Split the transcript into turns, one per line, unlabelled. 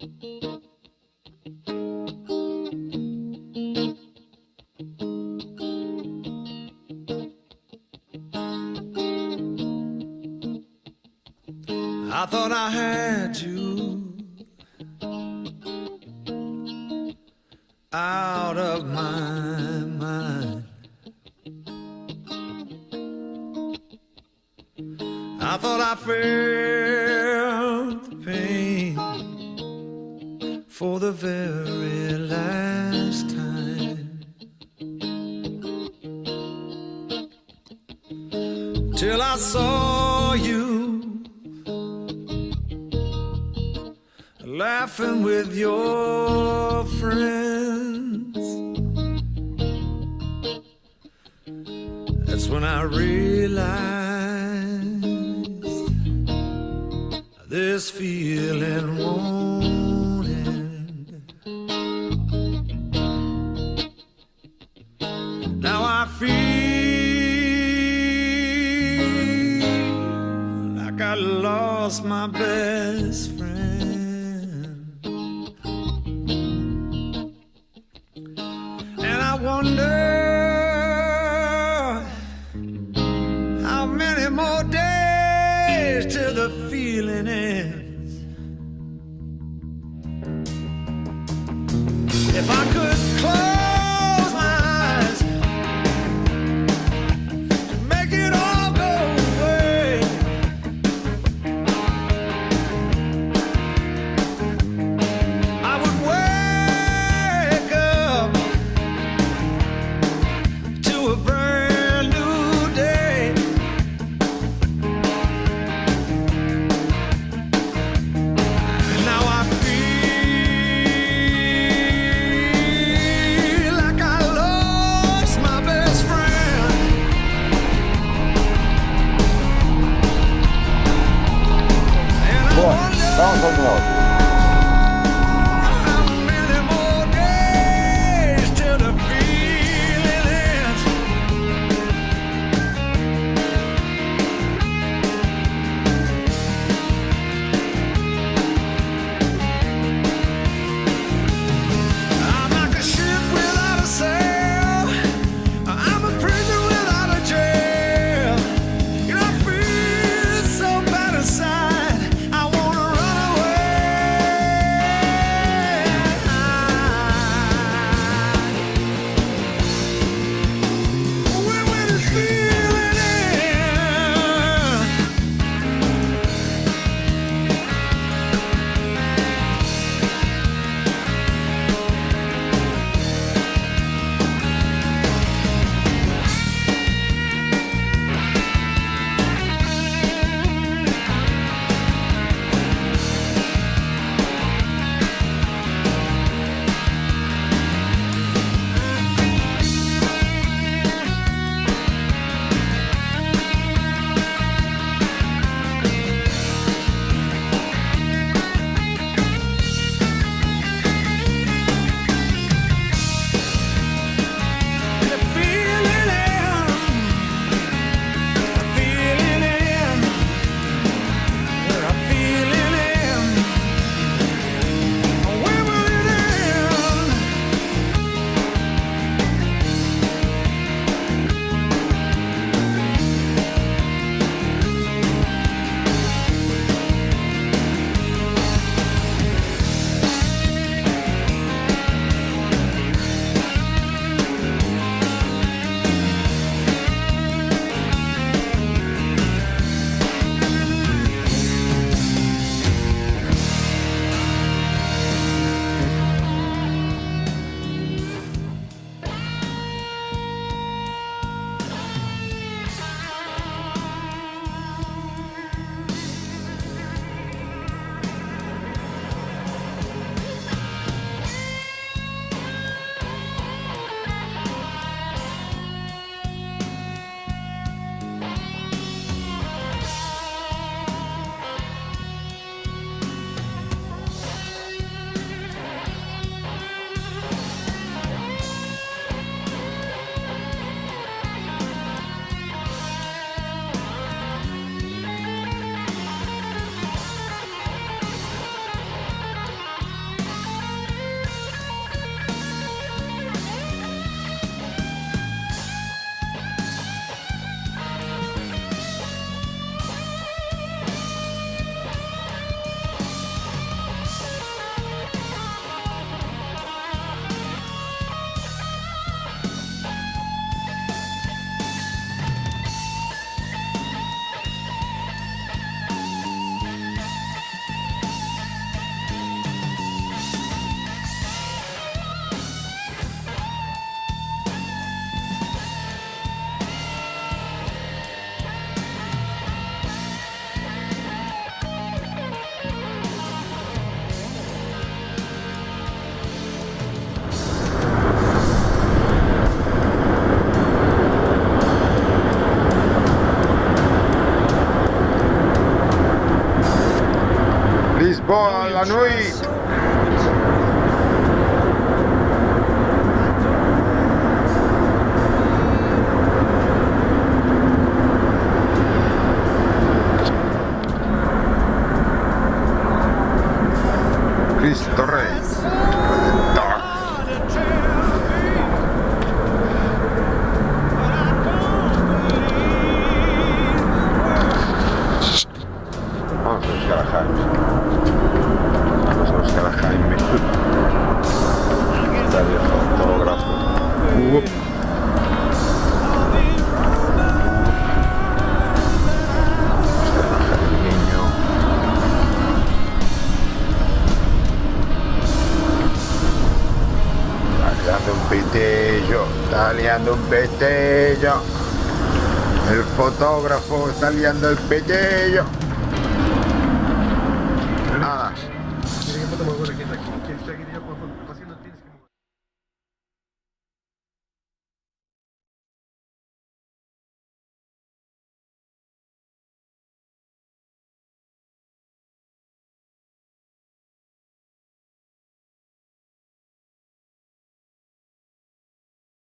I thought I had you out of my mind. I thought I felt the pain for the very last time, till I saw you laughing with your friends. That's when I realized this feeling won't end. Now I feel like I lost my best friend. I wonder how many more days till the feeling ends. If I could close my eyes and make it all go away, I would wake up to a brand new day. And now I feel like I lost my best friend. And I wonder how many more days till the feeling ends. I'm like a ship without a sail. I'm a prisoner without a jail. You know, I feel so bad inside. I wanna run away.
la Nui. Cristo Rey. Vamos a buscar a Jaime. Vamos a buscar a Jaime. Está el fotógrafo. Buscar a Jaimiño. Está liando un petello. Está liando un petello. El fotógrafo está liando el petello. Nada.
Tiene que foto muy buena aquí. ¿Quién está aquí? Yo puedo foto.